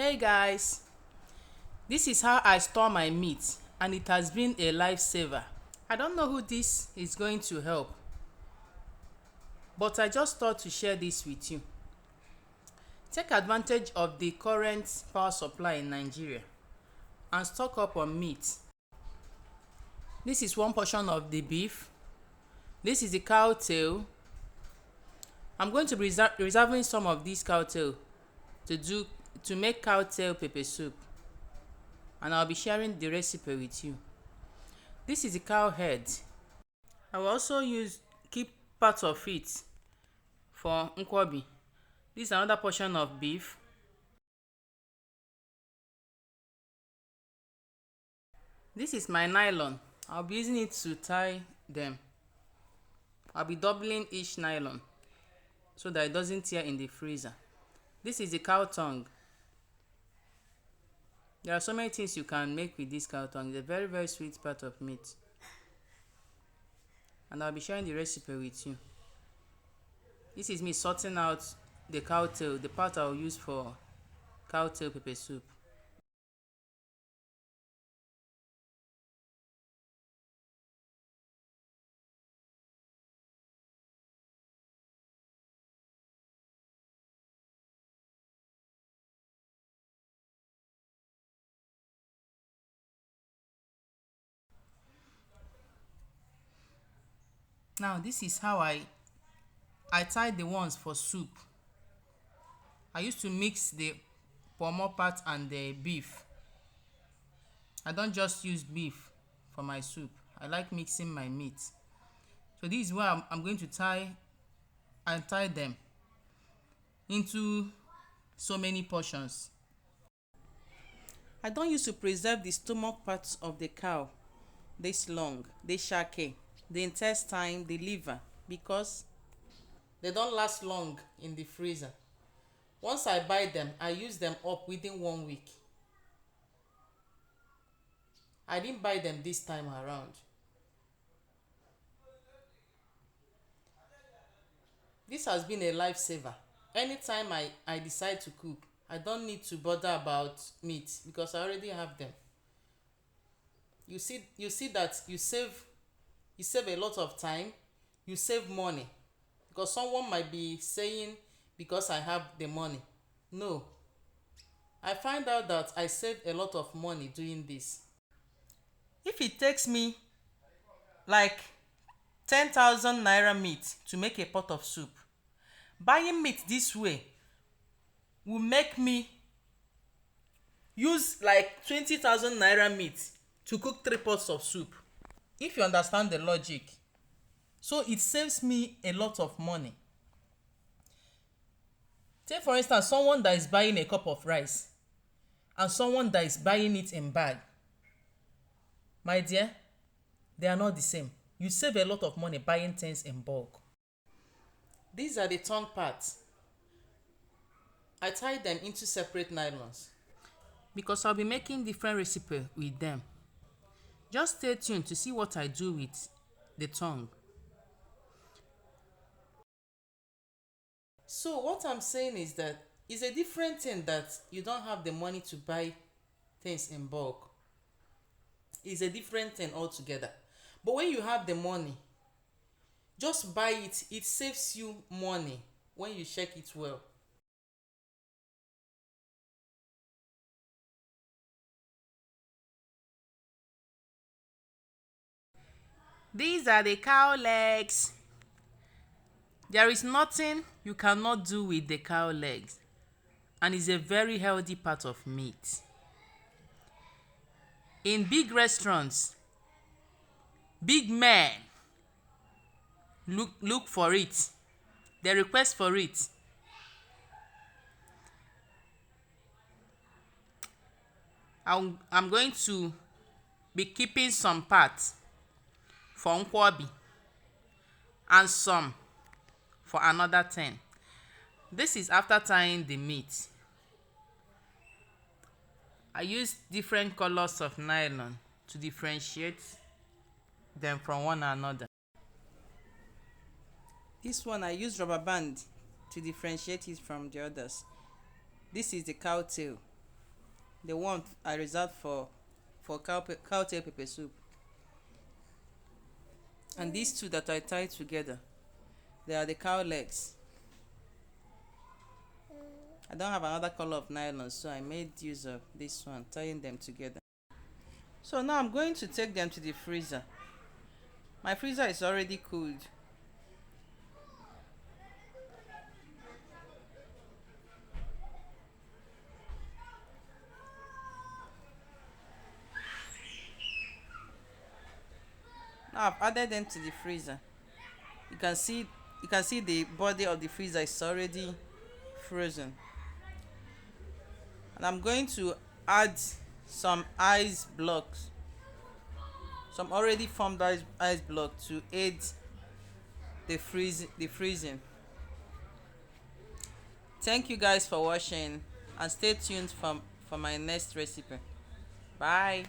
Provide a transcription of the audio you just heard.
Hey guys, this is how I store my meat and it has been a lifesaver. I don't know who this is going to help, but I just thought to share this with you. Take advantage of the current power supply in Nigeria and stock up on meat. This is one portion of the beef. This is the cow tail. I'm going to be reserving some of this cow tail to make cow tail pepper soup, and I'll be sharing the recipe with you. This is the cow head. I will also keep part of it for nkwobi. This is another portion of beef. This is my nylon. I'll be using it to tie them. I'll be doubling each nylon so that it doesn't tear in the freezer. This is the cow tongue. There are so many things you can make with this cow tongue. It's a very, very sweet part of meat. And I'll be sharing the recipe with you. This is me sorting out the cow tail, the part I'll use for cow tail pepper soup. Now this is how I tie the ones for soup. I used to mix the pomo part and the beef. I don't just use beef for my soup. I like mixing my meat. So this is where I'm going to tie them into so many portions. I don't use to preserve the stomach parts of the cow this long, the shake, the intestine, the liver, because they don't last long in the freezer. Once I buy them, I use them up within 1 week. I didn't buy them this time around. This has been a lifesaver. Anytime I decide to cook, I don't need to bother about meat because I already have them. You see that you save a lot of time, you save money. Because someone might be saying, because I have the money. No. I find out that I save a lot of money doing this. If it takes me like 10,000 naira meat to make a pot of soup, buying meat this way will make me use like 20,000 naira meat to cook 3 pots of soup. If you understand the logic. So it saves me a lot of money. Take for instance someone that is buying a cup of rice and someone that is buying it in bag. My dear, they are not the same. You save a lot of money buying things in bulk. These are the tongue parts. I tie them into separate nylons because I'll be making different recipes with them. Just stay tuned to see what I do with the tongue. So what I'm saying is that it's a different thing that you don't have the money to buy things in bulk. It's a different thing altogether. But when you have the money, just buy it. It saves you money when you check it well. These are the cow legs. There is nothing you cannot do with the cow legs, and it's a very healthy part of meat. In big restaurants, big men look for it. They request for it. I'm going to be keeping some parts for nkwobi and some for another 10. This is after tying the meat. I use different colors of nylon to differentiate them from one another. This one I use rubber band to differentiate it from the others. This is the cow tail. the one I reserved for cow tail pepper soup. And these two that I tied together, they are the cow legs. I don't have another color of nylon, so I made use of this one, tying them together. So now I'm going to take them to the freezer. My freezer is already cooled. Now I've added them to the freezer. You can see the body of the freezer is already frozen. And I'm going to add some ice blocks, some already formed ice block to aid the freezing. Thank you guys for watching, and stay tuned for my next recipe. Bye.